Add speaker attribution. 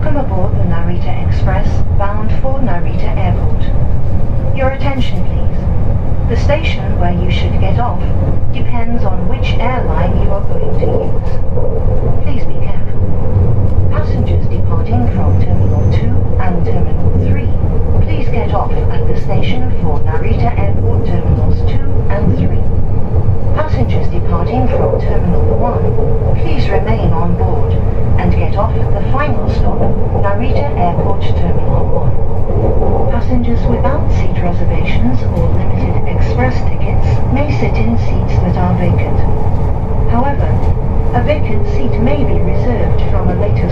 Speaker 1: Welcome aboard the Narita Express, bound for Narita Airport. Your attention please. The station where you should get off depends on which airline you are going to use. Please be careful. Passengers departing from Terminal 2 and Terminal 3, please get off at the station for Narita Airport Terminals 2 and 3. Passengers departing from Terminal 1, please remain on board and get off at the final stop, Narita Airport Terminal 1. Passengers without seat reservations or limited express tickets may sit in seats that are vacant. However, a vacant seat may be reserved from a later